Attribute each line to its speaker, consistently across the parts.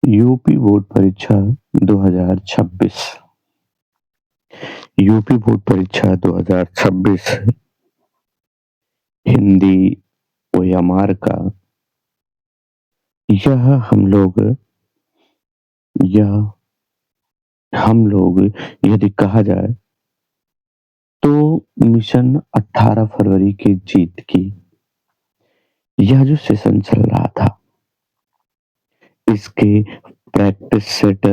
Speaker 1: UP board परीक्षा 2026। UP board परीक्षा 2026 Hindi OMR का यह हम लोग यह हम लोग यदि कहा जाए तो मिशन 18 फरवरी की जीत की यह जो सेशन चल रहा था इसके प्रैक्टिस सेट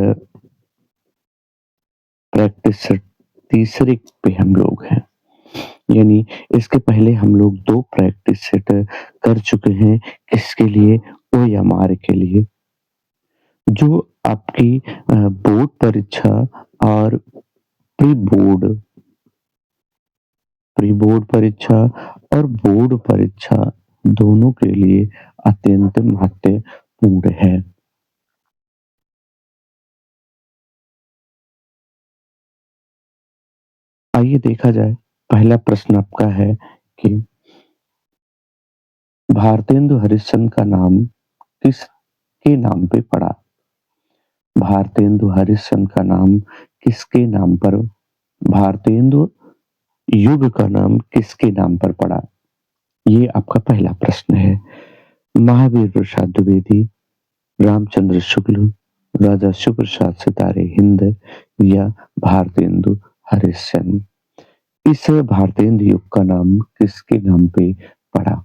Speaker 1: तीसरे पे हम लोग हैं। यानी इसके पहले हम लोग 2 प्रैक्टिस सेट कर चुके हैं। किसके लिए? ओएमआर के लिए। जो आपकी बोर्ड परीक्षा और प्री बोर्ड प्री बोर्ड परीक्षा और बोर्ड परीक्षा दोनों के लिए अत्यंत महत्वपूर्ण है। आइए देखा जाए, पहला प्रश्न आपका है कि भारतेंदु हरिश्चंद्र का नाम किसके नाम पे पड़ा? भारतेंदु हरिश्चंद्र का नाम किसके नाम पर भारतेंदु युग का नाम किसके नाम पर पड़ा? ये आपका पहला प्रश्न है। महावीर प्रसाद द्विवेदी, रामचंद्र शुक्ल, राजा सुप्रसाद सितारे हिंद या भारतेंदु हरिश्चंद्र। इस भारतेंदु युग का नाम किसके नाम पे पड़ा?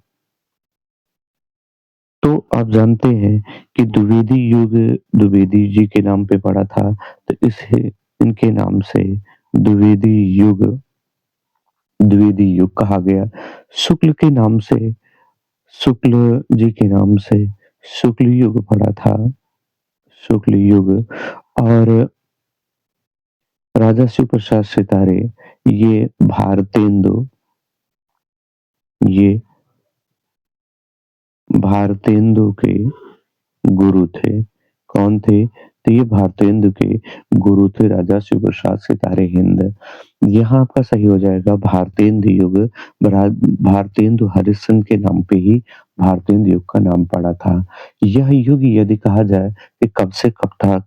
Speaker 1: तो आप जानते हैं कि द्विवेदी युग द्विवेदी जी के नाम पे पड़ा था, तो इसे इनके नाम से द्विवेदी युग द्विवेदी युग कहा गया। शुक्ल के नाम से शुक्ल जी के नाम से शुक्ल युग पड़ा था, शुक्ल युग। और राजा शिव प्रसाद सितारे ये भारतेंदु ये भारतेंदु के गुरु थे। कौन थे? तो ये भारतेंदु के गुरु थे, राजा शिव प्रसाद सितारे हिंद। यहाँ आपका सही हो जाएगा भारतेंदु युग। भारतेंदु हरिश्चंद्र के नाम पे ही भारतेंदु युग का नाम पड़ा था। यह युग यदि कहा जाए कि कब से कब था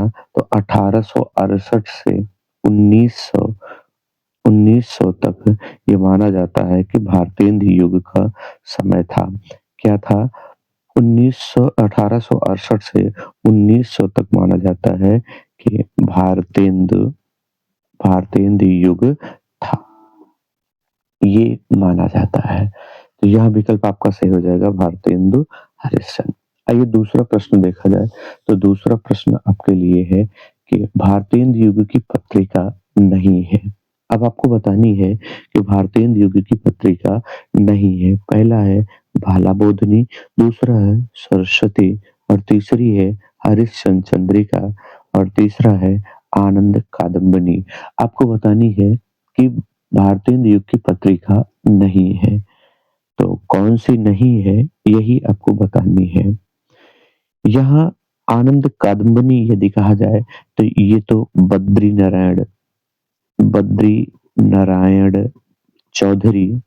Speaker 1: तो 1868 से 1900 तक ये माना जाता है कि भारतेंदु युग का समय था। क्या था? 1868 से 1900 तक माना जाता है कि भारतेंदु युग था, ये माना जाता है। तो यह विकल्प आपका सही हो जाएगा, भारतेंदु हरिश्चंद्र। आइए दूसरा प्रश्न देखा जाए, तो दूसरा प्रश्न आपके लिए है कि भारतेंदु युग की पत्रिका नहीं है। अब आपको बतानी है कि भारतेंदु युग की पत्रिका नहीं है। पहला है भाला बोधनी, दूसरा है सरस्वती और तीसरी है हरिश्चंद्र चंद्रिका और तीसरा है आनंद कादम्बनी। आपको बतानी है कि भारतेंदु युग की पत्रिका नहीं है, तो कौन सी नहीं है यही आपको बतानी है। यहाँ आनंद कादम्बनी यदि कहा जाए तो ये तो बद्री नारायण चौधरी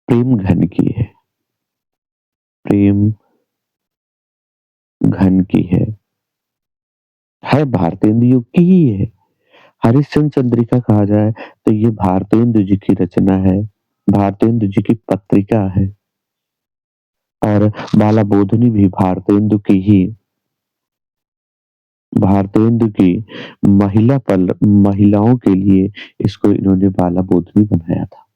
Speaker 1: प्रेम घन की है, प्रेम घन की है भारतेंदु युग की ही है। हरिश्चंद्र चंद्रिका कहा जाए तो ये भारतेंदु जी की रचना है, भारतेंदु जी की पत्रिका है। और बाला बोधनी भी भारतेंदु की महिलाओं के लिए इसको इन्होंने बाला बोधनी बनाया था।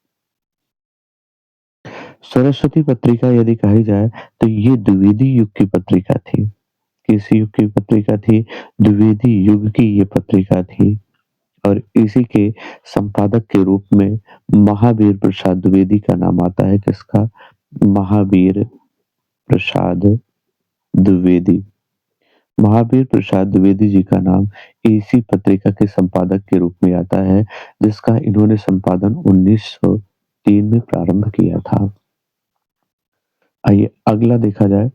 Speaker 1: सरस्वती पत्रिका यदि कही जाए तो ये द्विवेदी युग की पत्रिका थी। किस युग की पत्रिका थी? द्विवेदी युग की ये पत्रिका थी। और इसी के संपादक के रूप में महावीर प्रसाद द्विवेदी का नाम आता है। किसका? महावीर प्रसाद द्विवेदी। महावीर प्रसाद द्विवेदी जी का नाम इसी पत्रिका के संपादक के रूप में आता है, जिसका इन्होंने संपादन 1903 में प्रारंभ किया था। आइए अगला देखा जाए।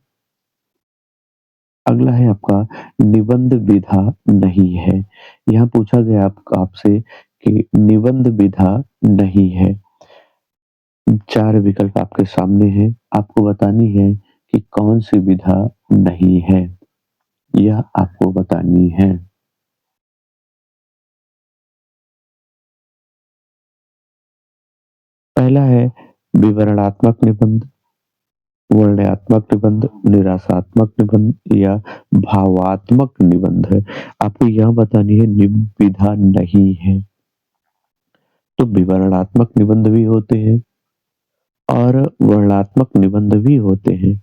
Speaker 1: अगला है आपका निबंध विधा नहीं है। यहाँ पूछा गया आपसे कि निबंध विधा नहीं है। 4 विकल्प आपके सामने हैं, आपको बतानी है कि कौन सी विधा नहीं है, यह आपको बतानी है। पहला है विवरणात्मक निबंध, वर्णनात्मक निबंध, निराशात्मक निबंध या भावात्मक निबंध। आपको यह बतानी है निविदा नहीं है। तो विवरणात्मक निबंध भी होते हैं और वर्णनात्मक निबंध भी होते हैं,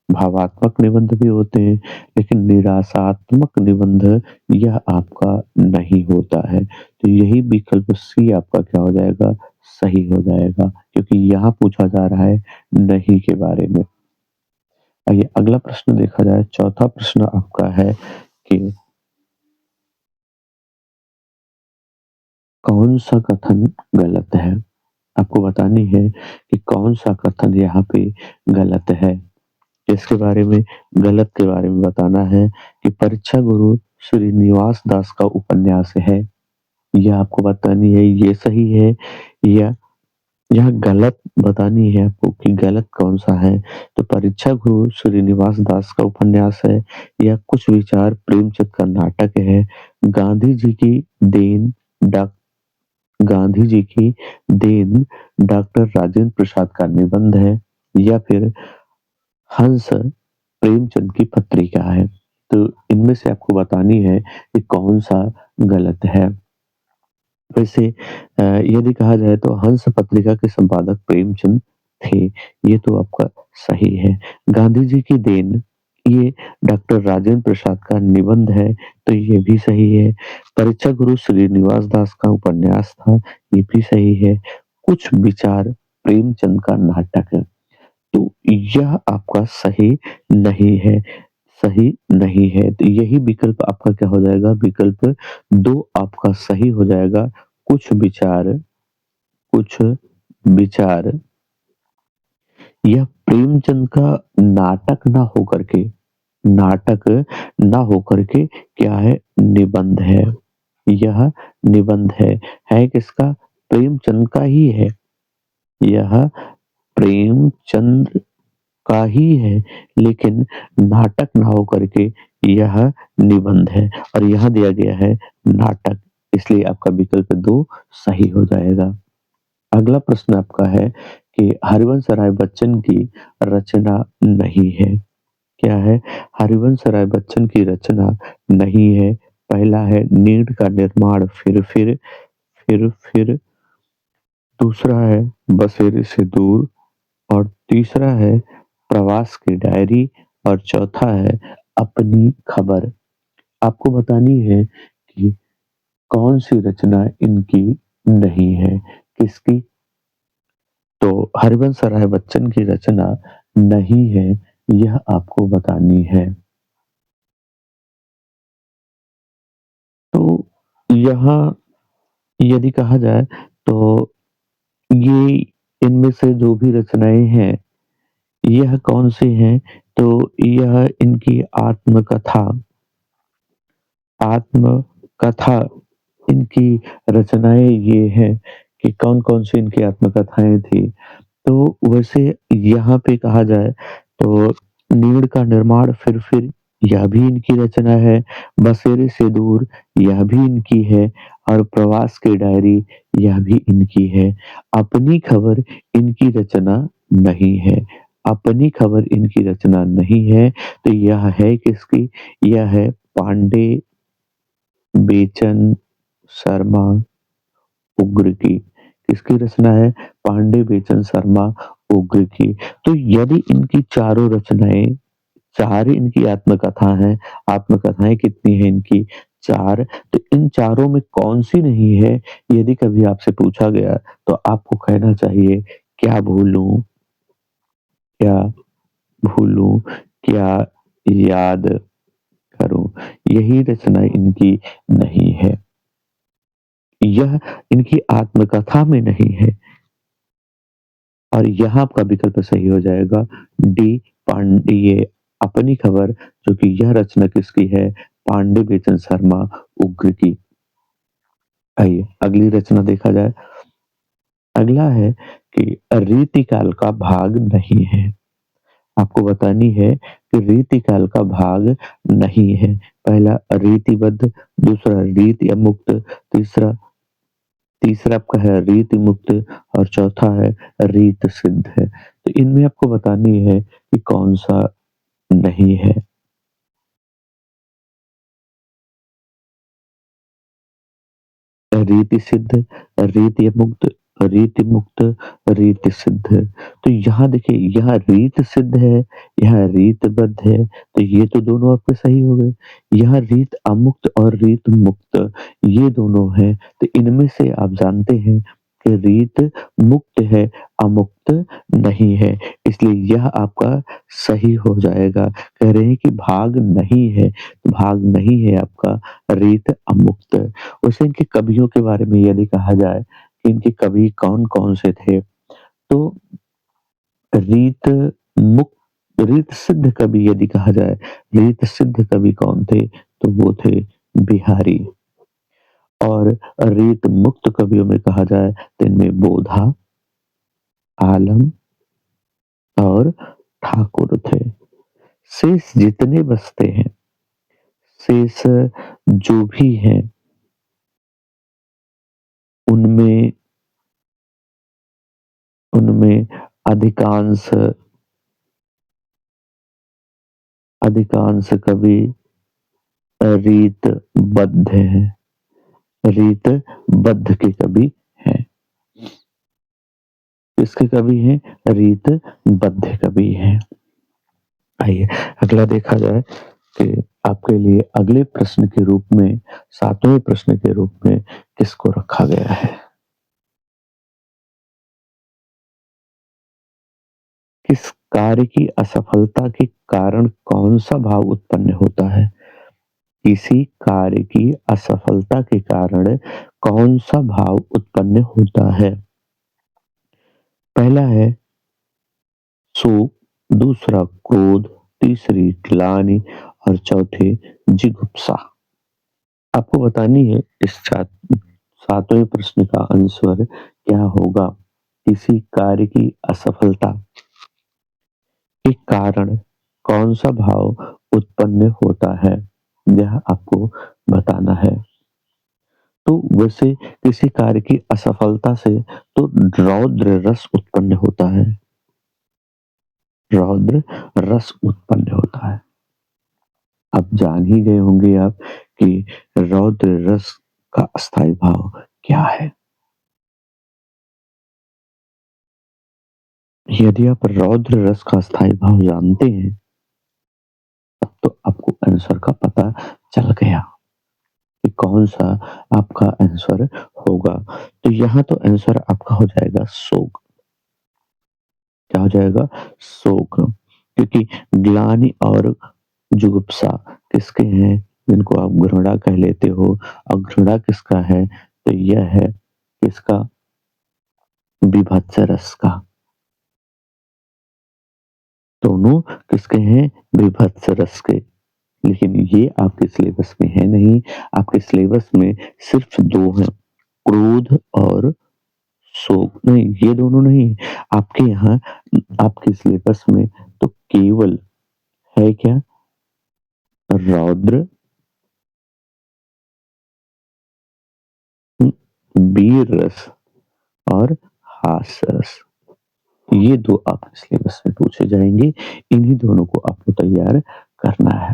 Speaker 1: भावात्मक निबंध भी होते हैं, लेकिन निराशात्मक निबंध यह आपका नहीं होता है। तो यही विकल्प सी आपका क्या हो जाएगा? सही हो जाएगा, क्योंकि यहाँ पूछा जा रहा है नहीं के बारे में। आइए अगला प्रश्न देखा जाए। चौथा प्रश्न आपका है कि कौन-सा कथन गलत है? आपको बतानी है कि कौन-सा कथन यहाँ पे गलत है। इसके बारे में गलत के बारे में बताना है कि परीक्षा गुरु श्रीनिवास दास का उपन्यास है। यह आपको बतानी है ये सही है या यह गलत बतानी है आपको कि गलत कौन-सा है। तो परीक्षा गुरु श्रीनिवास दास का उपन्यास है या कुछ विचार प्रेमचंद का नाटक है, गांधी जी की देन डॉ गांधी जी की देन डॉक्टर राजेंद्र प्रसाद का निबंध है या फिर हंस प्रेमचंद की पत्रिका है। तो इनमें से आपको बतानी है कि कौन-सा गलत है। वैसे यदि कहा जाए तो हंस पत्रिका के संपादक प्रेमचंद थे, ये तो आपका सही है। गांधी जी की देन ये डॉक्टर राजेंद्र प्रसाद का निबंध है, तो ये भी सही है। परीक्षा गुरु श्रीनिवास दास का उपन्यास था, ये भी सही है। कुछ विचार प्रेमचंद का नाटक है, तो यह आपका सही नहीं है, सही नहीं है। तो यही विकल्प आपका क्या हो जाएगा? विकल्प 2 आपका सही हो जाएगा। कुछ विचार यह प्रेमचंद का नाटक नाटक ना होकर के क्या है? निबंध है। यह निबंध है किसका? प्रेमचंद का ही है। यह प्रेमचंद का ही है, लेकिन नाटक ना होकर के यह निबंध है और यहाँ दिया गया है नाटक, इसलिए आपका विकल्प 2 सही हो जाएगा। अगला प्रश्न आपका है कि हरिवंश राय बच्चन की रचना नहीं है। क्या है? हरिवंश राय बच्चन की रचना नहीं है। पहला है नीड का निर्माण फिर, दूसरा है बसेरे से दूर और तीसरा है प्रवास की डायरी और चौथा है अपनी खबर। आपको बतानी है कि कौन-सी रचना इनकी नहीं है, किसकी? तो हरिवंश राय बच्चन की रचना नहीं है, यह आपको बतानी है। तो यहाँ यदि कहा जाए तो ये इनमें से जो भी रचनाएँ हैं, यह कौन-सी हैं? तो यह इनकी आत्मकथा इनकी रचनाएँ ये हैं कि कौन-कौन सी इनकी आत्मकथाएँ थी। तो वैसे यहाँ पे कहा जाए तो नीड़ का निर्माण फिर यह भी इनकी रचना है, बसेरे से दूर यह भी इनकी है और प्रवास की डायरी यह भी इनकी है। अपनी खबर इनकी रचना नहीं है, अपनी खबर इनकी रचना नहीं है, तो यह है किसकी? यह है पांडे बेचन शर्मा उग्र की। किसकी रचना है? पांडे बेचन शर्मा उग्र की। तो यदि इनकी चारों रचनाएँ 4 इनकी आत्मकथा हैं, आत्मकथाएँ कितनी हैं इनकी? 4। तो इन चारों में कौन-सी नहीं है? यदि कभी आपसे पूछा गया तो आपको कहना चाहिए क्या भूलूँ, क्या भूलूँ, क्या याद करूँ? यही रचना इनकी नहीं है। यह इनकी आत्मकथा में नहीं है और यहाँ आपका विकल्प सही हो जाएगा डी पांडेय अपनी खबर, जो कि यह रचना किसकी है? पांडे बेचन शर्मा उग्र की। आइए अगली रचना देखा जाए। अगला है कि रीतिकाल का भाग नहीं है। आपको बतानी है कि रीतिकाल का भाग नहीं है। पहला रीतिबद्ध, दूसरा रीति या मुक्त, तीसरा तीसरा आपका है रीति मुक्त और चौथा है रीत सिद्ध है। तो इनमें आपको बतानी है कि कौन-सा नहीं है। रीति सिद्ध, रीति मुक्त, रीति मुक्त, रीति सिद्ध। तो यहाँ देखिए यहाँ रीत सिद्ध है, यहाँ रीतबद्ध है, तो ये तो दोनों आपके सही हो गए। यहाँ रीत अमुक्त और रीत मुक्त ये दोनों हैं, तो इनमें से आप जानते हैं कि रीत मुक्त है, अमुक्त नहीं है, इसलिए यह आपका सही हो जाएगा। कह रहे हैं कि भाग नहीं है, तो भाग नहीं है आपका रीत अमुक्त। वैसे इनके कवियों के बारे में यदि कहा जाए कि इनके कवि कौन-कौन से थे, तो रीत मुक्त रीत सिद्ध कवि यदि कहा जाए, रीत सिद्ध कवि कौन थे? तो वो थे बिहारी और रीत मुक्त कवियों में कहा जाए तो इनमें बोधा, आलम और ठाकुर थे। शेष जितने बचते हैं, शेष जो भी हैं, उनमें उनमें अधिकांश अधिकांश कवि रीतबद्ध हैं, रीतबद्ध के कवि हैं। किसके कवि हैं? रीतबद्ध कवि हैं। आइए अगला देखा जाए कि आपके लिए अगले प्रश्न के रूप में 7वें प्रश्न के रूप में किसको रखा गया है? किस कार्य की असफलता के कारण कौन-सा भाव उत्पन्न होता है? किसी कार्य की असफलता के कारण कौन-सा भाव उत्पन्न होता है? पहला है शोक, दूसरा क्रोध, तीसरी ग्लानि और चौथे जिगुप्सा। आपको बतानी है इस 7वें प्रश्न का आंसर क्या होगा? किसी कार्य की असफलता के कारण कौन-सा भाव उत्पन्न होता है? यह आपको बताना है। तो वैसे किसी कार्य की असफलता से तो रौद्र रस उत्पन्न होता है। रौद्र रस उत्पन्न होता है। अब जान ही गए होंगे आप कि रौद्र रस का अस्थायी भाव क्या है? यदि आप रौद्र रस का अस्थायी भाव जानते हैं, तब तो आपको आंसर का पता चल गया कि कौन-सा आपका आंसर होगा। तो यहाँ तो आंसर आपका हो जाएगा शोक। क्या हो जाएगा? शोक। क्योंकि ग्लानि और जुगुप्सा किसके हैं? जिनको आप घृणा कह लेते हो और घृणा किसका है? तो यह है किसका? बीभत्स रस का। दोनों किसके हैं? बीभत्स रस के। लेकिन ये आपके सिलेबस में है नहीं, आपके सिलेबस में सिर्फ 2 हैं, क्रोध और शोक। नहीं, ये दोनों नहीं है। आपके यहाँ आपके सिलेबस में तो केवल है क्या? रौद्र, वीर रस और हास्य रस। ये 2 आपके सिलेबस में पूछे जाएँगे। इन्हीं दोनों को आपको तैयार करना है।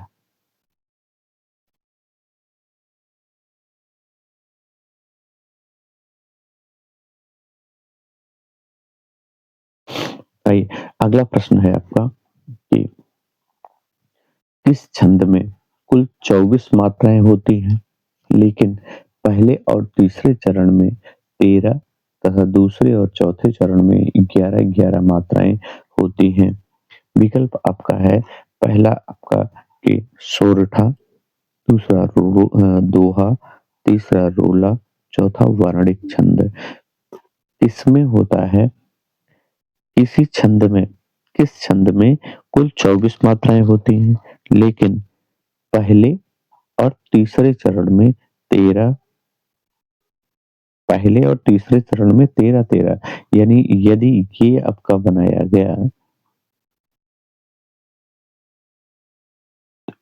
Speaker 1: आइए, अगला प्रश्न है आपका कि किस छंद में कुल 24 मात्राएँ होती हैं, लेकिन पहले और तीसरे चरण में 13 तथा दूसरे और चौथे चरण में 11-11 मात्राएँ होती हैं। विकल्प आपका है पहला आपका कि सोरठा, दूसरा दोहा, तीसरा रोला, चौथा वर्णिक छंद। इसमें होता है इसी छंद में किस छंद में कुल 24 मात्राएँ होती हैं, लेकिन पहले और तीसरे चरण में 13 पहले और तीसरे चरण में 13-13 यानी यदि ये आपका बनाया गया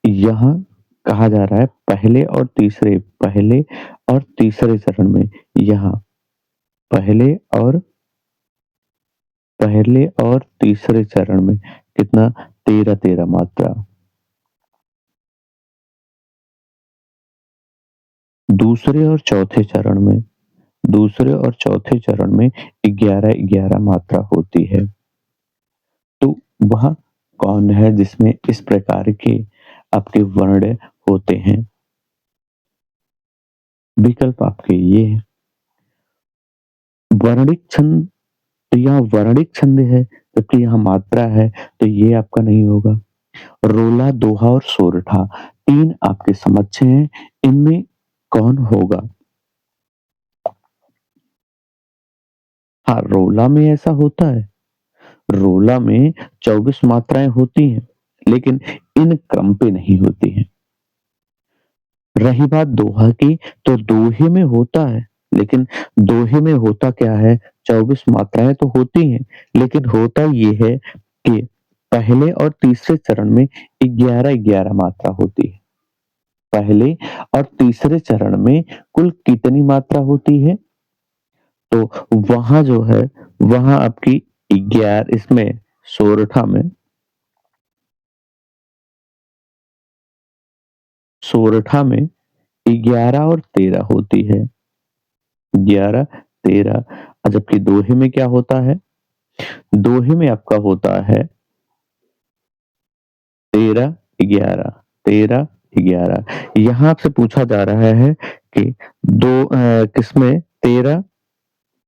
Speaker 1: यहाँ कहा जा रहा है पहले और तीसरे चरण में, यहाँ पहले और तीसरे चरण में कितना 13-13 मात्रा। दूसरे और चौथे चरण में 11-11 मात्रा होती है। तो वह कौन है जिसमें इस प्रकार के आपके वर्ण होते हैं? विकल्प आपके ये हैं। वर्णिक छंद, तो यहाँ वर्णिक छंद है, जबकि यहाँ मात्रा है, तो ये आपका नहीं होगा। रोला, दोहा और सोरठा 3 आपके समक्ष हैं, इनमें कौन होगा? हाँ, रोला में ऐसा होता है। रोला में 24 मात्राएँ होती हैं, लेकिन इन क्रम पे नहीं होती हैं। रही बात दोहा की, तो दोहे में होता है, लेकिन दोहे में होता क्या है, 24 मात्राएँ तो होती हैं, लेकिन होता ये है कि पहले और तीसरे चरण में 11-11 मात्रा होती है। पहले और तीसरे चरण में कुल कितनी मात्रा होती है? तो वहाँ जो है, वहाँ आपकी 11 इसमें सोरठा में 11 और 13 होती है। 11, 13, जबकि दोहे में क्या होता है? दोहे में आपका होता है 13, 11, 13, 11। यहाँ आपसे पूछा जा रहा है कि किसमें 13,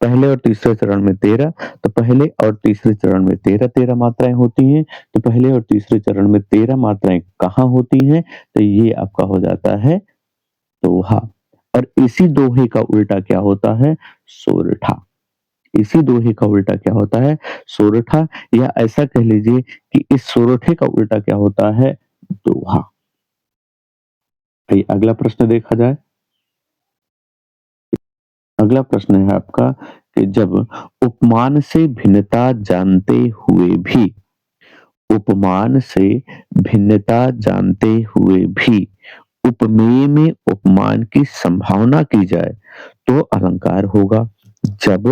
Speaker 1: पहले और तीसरे चरण में 13, तो पहले और तीसरे चरण में 13-13 मात्राएँ होती हैं, तो पहले और तीसरे चरण में 13 मात्राएँ कहाँ होती हैं? तो ये आपका हो जाता है दोहा, और इसी दोहे का उल्टा क्या होता है? सोरठा। इसी दोहे का उल्टा क्या होता है? सोरठा, या ऐसा कह लीजिए कि इस सोरठे का उल्टा क्या होता है? दोहा। आइए अगला प्रश्न देखा जाए। अगला प्रश्न है आपका कि जब उपमान से भिन्नता जानते हुए भी उपमान से भिन्नता जानते हुए भी उपमेय में उपमान की संभावना की जाए तो अलंकार होगा। जब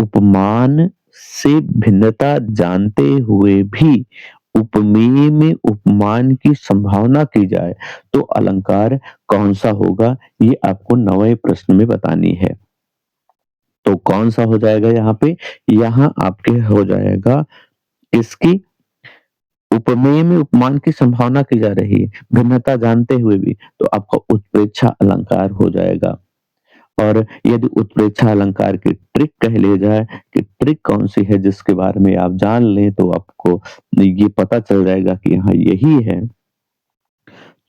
Speaker 1: उपमान से भिन्नता जानते हुए भी उपमेय में उपमान की संभावना की जाए तो अलंकार कौन सा होगा? ये आपको 9वें प्रश्न में बतानी है। तो कौन सा हो जाएगा यहाँ पे? यहाँ आपके हो जाएगा इसकी उपमेय में उपमान की संभावना की जा रही है, भिन्नता जानते हुए भी, तो आपका उत्प्रेक्षा अलंकार हो जाएगा। और यदि उत्प्रेक्षा अलंकार की ट्रिक कह ली जाए कि ट्रिक कौन सी है जिसके बारे में आप जान लें तो आपको ये पता चल जाएगा कि हाँ यही है।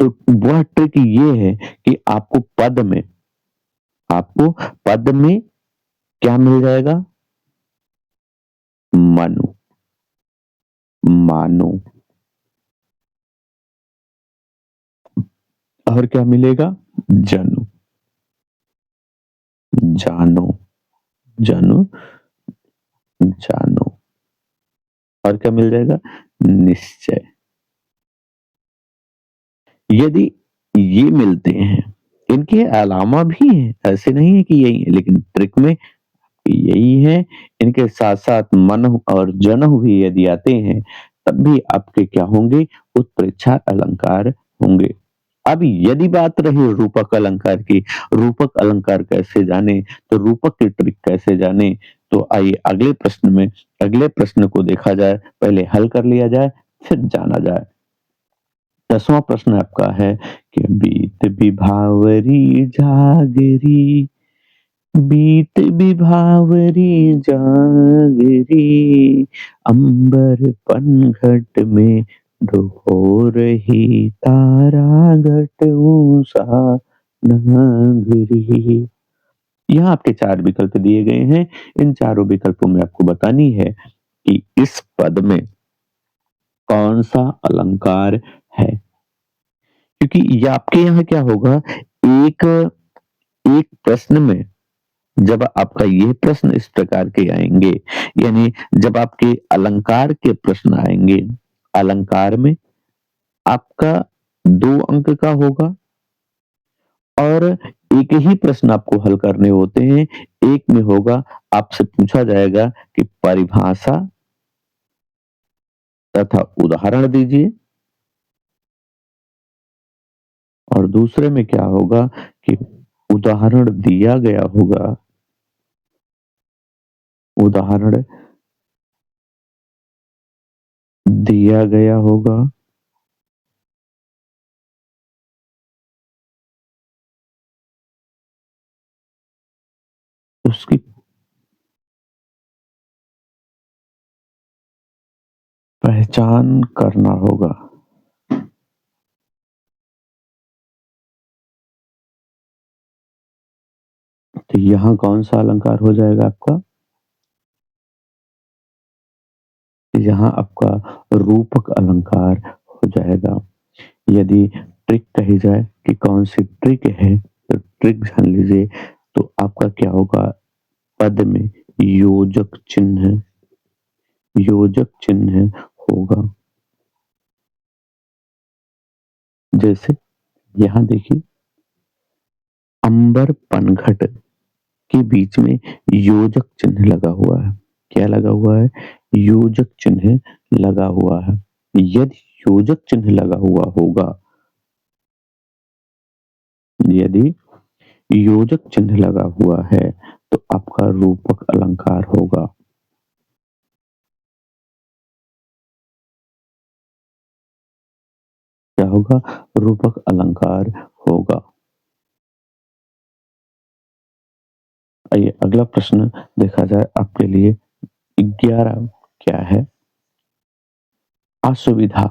Speaker 1: तो वह ट्रिक ये है कि आपको पद में क्या मिल जाएगा? मनु, मानो। और क्या मिलेगा? जनु, जानो, जनु, जानो। और क्या मिल जाएगा? निश्चय। यदि ये मिलते हैं, इनके अलावा भी हैं, ऐसे नहीं है कि यही है, लेकिन ट्रिक में यही है। इनके साथ-साथ मनः और जनः भी यदि आते हैं, तब भी आपके क्या होंगे? उत्प्रेक्षा अलंकार होंगे। अब यदि बात रही रूपक अलंकार की, रूपक अलंकार कैसे जाने? तो रूपक की ट्रिक कैसे जाने? तो आइए अगले प्रश्न को देखा जाए, पहले हल कर लिया जाए, फिर जाना जाए। 10वां प्रश्न आपका है कि बीत विभावरी जागरी, बीत विभावरी जागरी, अंबर पनघट में डुबो रही तारा घट ऊषा नागरी। यहाँ आपके 4 विकल्प दिए गए हैं। इन चारों विकल्पों में आपको बतानी है कि इस पद में कौन सा अलंकार है। क्योंकि ये आपके यहाँ क्या होगा, एक एक प्रश्न में जब आपका ये प्रश्न इस प्रकार के आएंगे, यानी जब आपके अलंकार के प्रश्न आएंगे, अलंकार में आपका 2 अंक का होगा और एक ही प्रश्न आपको हल करने होते हैं। एक में होगा आपसे पूछा जाएगा कि परिभाषा तथा उदाहरण दीजिए और दूसरे में क्या होगा कि उदाहरण दिया गया होगा, उदाहरण दिया गया होगा उसकी पहचान करना होगा। तो यहाँ कौन-सा अलंकार हो जाएगा आपका? यहाँ आपका रूपक अलंकार हो जाएगा। यदि ट्रिक कही जाए कि कौन-सी ट्रिक है, तो ट्रिक जान लीजिए तो आपका क्या होगा पद में योजक चिन्ह होगा। जैसे यहाँ देखिए अंबर पनघट के बीच में योजक चिन्ह लगा हुआ है। क्या लगा हुआ है? योजक चिन्ह लगा हुआ है। यदि योजक चिन्ह लगा हुआ होगा, यदि योजक चिन्ह लगा हुआ है, तो आपका रूपक अलंकार होगा। क्या होगा? रूपक अलंकार होगा। आइए अगला प्रश्न देखा जाए आपके लिए 11 क्या है? असुविधा,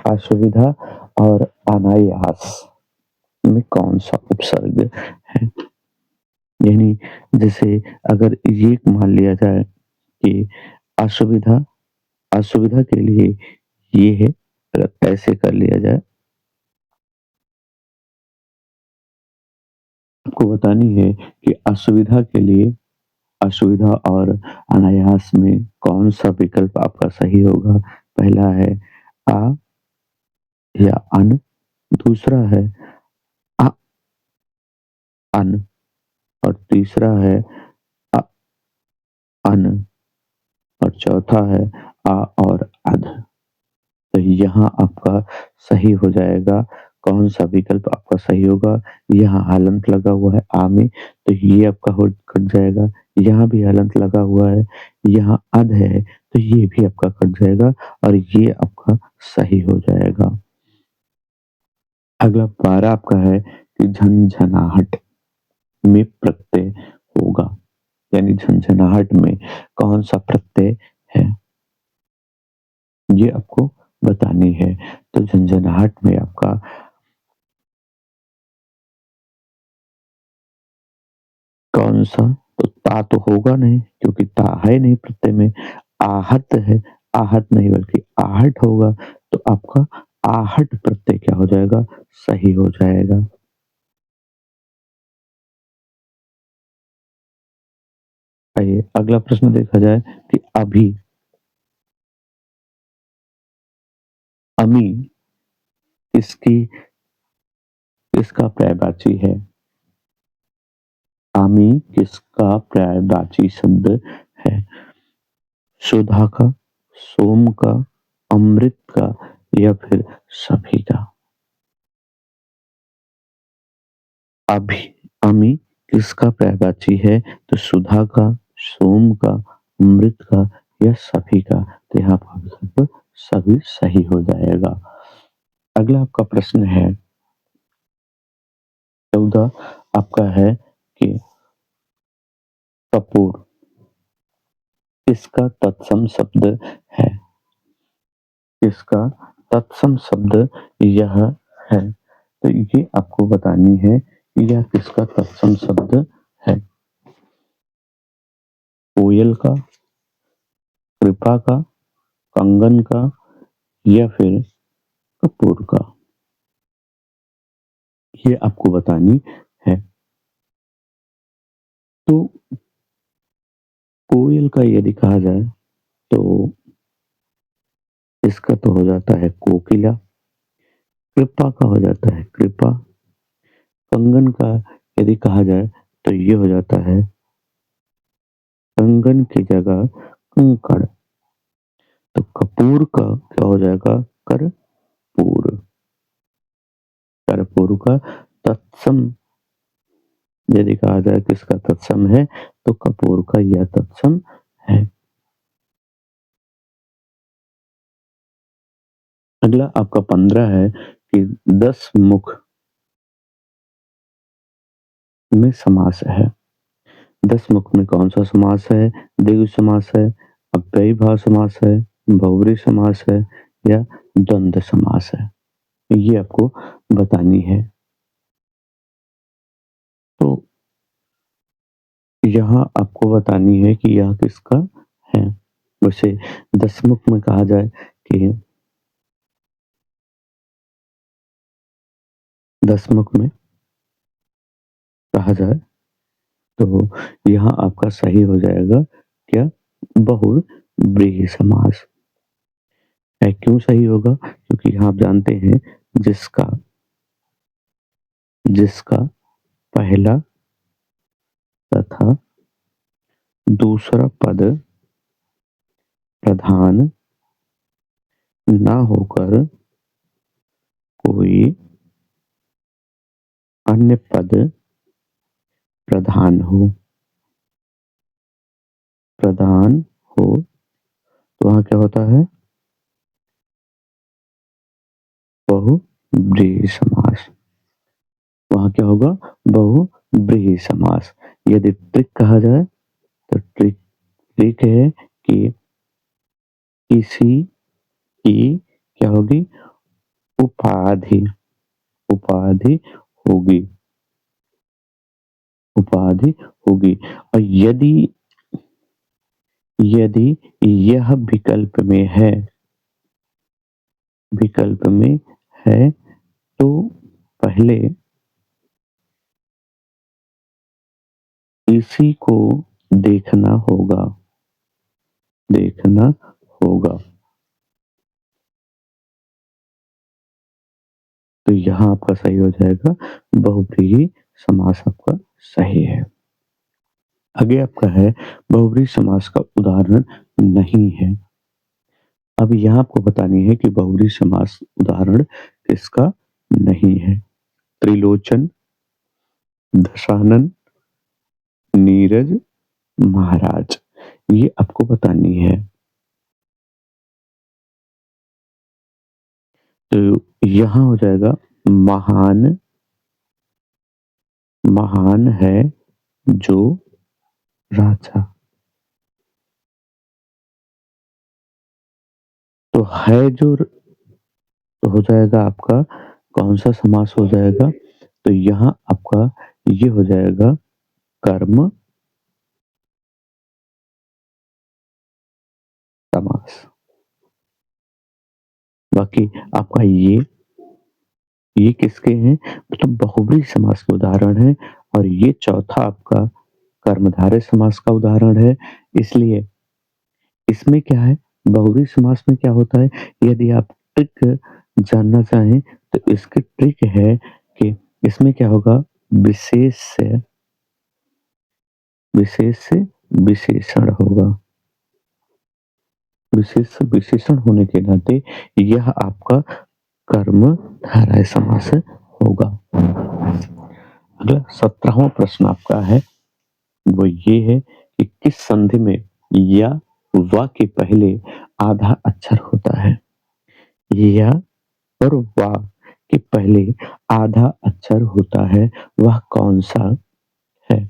Speaker 1: असुविधा और अनायास में कौन सा उपसर्ग है? यानी जैसे अगर ये मान लिया जाए कि असुविधा, असुविधा के लिए ये है, अगर ऐसे कर लिया जाए, आपको बतानी है कि असुविधा के लिए असुविधा और अनायास में कौन सा विकल्प आपका सही होगा? पहला है आ या अन, दूसरा है अ, अन और तीसरा है अ, अन और चौथा है आ और अध। तो यहाँ आपका सही हो जाएगा, कौन सा विकल्प आपका सही होगा? यहाँ हलंत लगा हुआ है आ में, तो ये आपका हो कट जाएगा। यहाँ भी हलंत लगा हुआ है, यहाँ अध है, तो ये भी आपका कट जाएगा और ये आपका सही हो जाएगा। अगला 12 आपका है कि झनझनाहट में प्रत्यय होगा, यानी झनझनाहट में कौन सा प्रत्यय है? ये आपको बतानी है। तो झंझनाहट में आपका कौन सा? तो ता तो होगा नहीं क्योंकि ता है नहीं प्रत्यय में। आहत है, आहत नहीं बल्कि आहट होगा, तो आपका आहट प्रत्यय क्या हो जाएगा? सही हो जाएगा। आइए अगला प्रश्न देखा जाए कि अभी, अमी इसकी किसका पर्यायवाची है? आमी किसका पर्यायवाची शब्द है? सुधा का, सोम का, अमृत का या फिर सभी का? अभी, अमी किसका पर्यायवाची है? तो सुधा का, सोम का, अमृत का या सभी का? तो यहाँ आपका विकल्प सभी सही हो जाएगा। अगला आपका प्रश्न है 14 आपका है कि कपूर किसका तत्सम शब्द है? किसका तत्सम शब्द यह है? तो ये आपको बतानी है कि यह किसका तत्सम शब्द है? कोयल का, कृपा का, कंगन का या फिर कपूर का? ये आपको बतानी है। तो कोयल का यदि कहा जाए तो इसका तो हो जाता है कोकिला कृपा का हो जाता है कृपा, कंगन का यदि कहा जाए तो ये हो जाता है कंगन की जगह कंकड़, तो कपूर का क्या हो जाएगा कर्पूर, कर्पूर का तत्सम यदि कहा जाए किसका तत्सम है तो कपूर का यह तत्सम है। अगला आपका 15 है कि 10 मुख में समास है। 10 मुख में कौन सा समास है? द्विगु समास है, अव्ययीभाव समास है, बहुब्रीहि समास है या द्वंद्व समास है, ये आपको बतानी है। तो यहाँ आपको बतानी है कि यह किसका है। वैसे 10 मुख में कहा जाए कि 10 मुख में कहा जाए तो यहाँ आपका सही हो जाएगा क्या? बहुव्रीहि समास। क्यों सही होगा? क्योंकि यहाँ आप जानते हैं जिसका जिसका पहला तथा दूसरा पद प्रधान ना होकर कोई अन्य पद प्रधान हो प्रधान हो तो वहाँ क्या होता है? बहुव्रीहि समास। वहाँ क्या होगा? बहुव्रीहि समास। यदि ट्रिक कहा जाए तो ट्रिक ट्रिक है कि किसी की क्या होगी? उपाधि उपाधि होगी उपाधि होगी। और यदि यदि यह विकल्प में है तो पहले इसी को देखना होगा देखना होगा। तो यहाँ आपका सही हो जाएगा बहुव्रीहि समास आपका सही है। आगे आपका है बहुव्रीहि समास का उदाहरण नहीं है। अब यहाँ आपको बतानी है कि बहुव्रीहि समास उदाहरण किसका नहीं है। त्रिलोचन, दशानन, नीरज, महाराज, ये आपको बतानी है। तो यहाँ हो जाएगा महान महान है जो राजा। तो है जो तो हो जाएगा आपका कौन सा समास हो जाएगा? तो यहाँ आपका ये हो जाएगा कर्म समास। बाकी आपका ये किसके हैं? मतलब बहुव्रीहि समास के उदाहरण है और ये चौथा आपका कर्मधारय समास का उदाहरण है। इसलिए इसमें क्या है? बहुव्रीहि समास में क्या होता है? यदि आप ट्रिक जानना चाहें तो इसकी ट्रिक है कि इसमें क्या होगा? विशेष से विशेषण होगा। विशेष से विशेषण होने के नाते यह आपका कर्मधारय समास होगा। अगला 17वां प्रश्न आपका है वो ये है कि किस संधि में या व के पहले आधा अक्षर होता है? या और वा के पहले आधा अक्षर होता है, वह कौन सा है?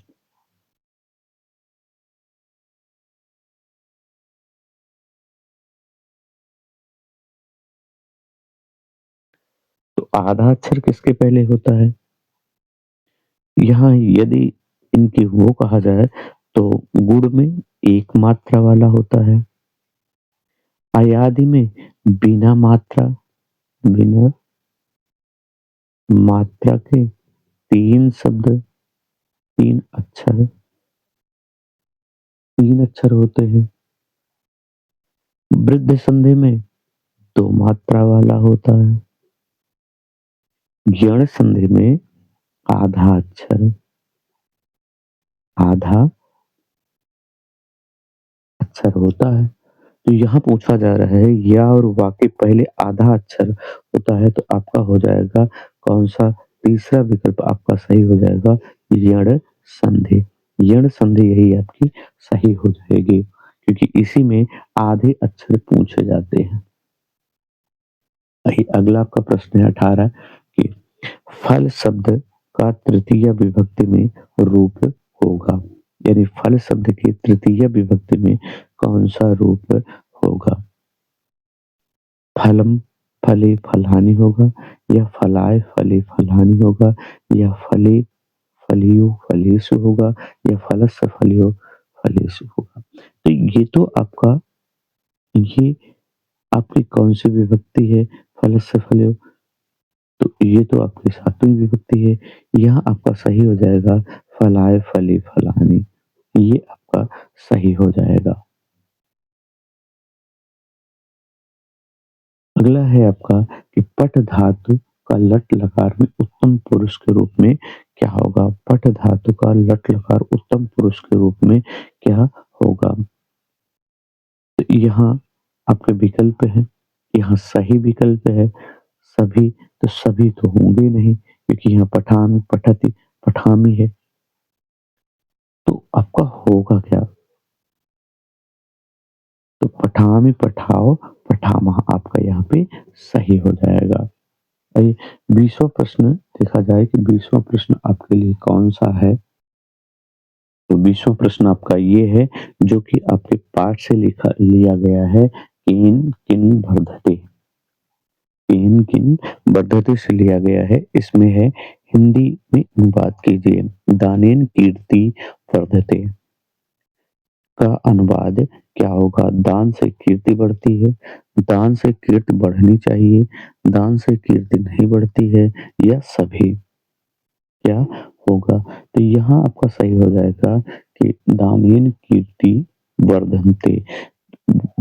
Speaker 1: तो आधा अक्षर किसके पहले होता है? यहाँ यदि इनकी वो कहा जाए तो गुण में एक मात्रा वाला होता है, अयादि में बिना मात्रा के 3 शब्द 3 अक्षर 3 अक्षर होते हैं। वृद्ध संधि में 2 मात्रा वाला होता है। यण संधि में आधा अक्षर आधा अक्षर होता है। तो यहाँ पूछा जा रहा है या और वा के पहले आधा अक्षर होता है, तो आपका हो जाएगा कौन-सा तीसरा विकल्प आपका सही हो जाएगा यण संधि। यण संधि यही आपकी सही हो जाएगी, क्योंकि इसी में आधे अक्षर पूछे जाते हैं। वही अगला आपका प्रश्न है 18 कि फल शब्द का तृतीय विभक्ति में रूप होगा, यानी फल शब्द की तृतीय विभक्ति में कौन-सा रूप होगा? फलम, फले, फलहानि होगा या फलाय, फले, फलहानि होगा या फले, फलियो, फलेषु होगा या फलस्य, फलियो, फलेषु होगा। तो ये तो आपका ये आपकी कौन-सी विभक्ति है फलस्य, फलियो? तो ये तो आपकी 7वीं विभक्ति है। यहाँ आपका सही हो जाएगा फलाय, फले, फलहानि। ये आपका सही हो जाएगा। अगला है आपका कि पट धातु का लट लकार में उत्तम पुरुष के रूप में क्या होगा? पट धातु का लट लकार उत्तम पुरुष के रूप में क्या होगा? तो यहाँ आपके विकल्प हैं, यहाँ सही विकल्प है सभी, तो सभी तो होंगे नहीं क्योंकि यहाँ पठान, पठति, पठामी है। तो आपका होगा क्या? तो पठामी, पठाओ, पठामह आपका यहाँ पे सही हो जाएगा। आइए 20वां प्रश्न देखा जाए कि 20वां प्रश्न आपके लिए कौन-सा है? तो 20वां प्रश्न आपका ये है जो कि आपके पाठ से लिया गया है केन किन वर्धते। केन किन वर्धते से लिया गया है। इसमें है हिंदी में अनुवाद कीजिए। दानेन कीर्ति वर्धते का अनुवाद क्या होगा? दान से कीर्ति बढ़ती है, दान से कीर्ति बढ़नी चाहिए, दान से कीर्ति नहीं बढ़ती है या सभी? क्या होगा? तो यहाँ आपका सही हो जाएगा कि दानेन कीर्ति वर्धन्ते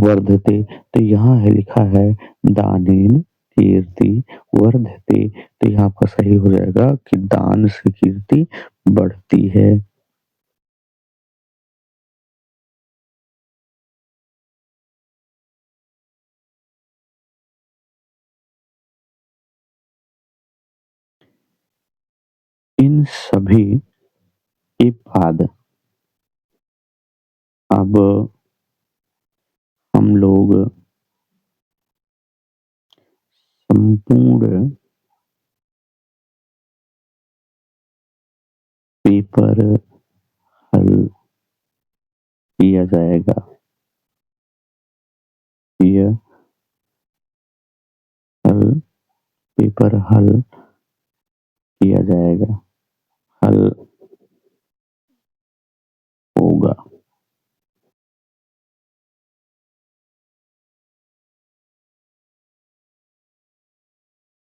Speaker 1: वर्धते। तो यहाँ है लिखा है दानेन कीर्ति वर्धते। तो यहाँ आपका सही हो जाएगा कि दान से कीर्ति बढ़ती है। इन सभी के बाद अब हम लोग संपूर्ण पेपर हल किया जाएगा। यह हल पेपर हल किया जाएगा। हल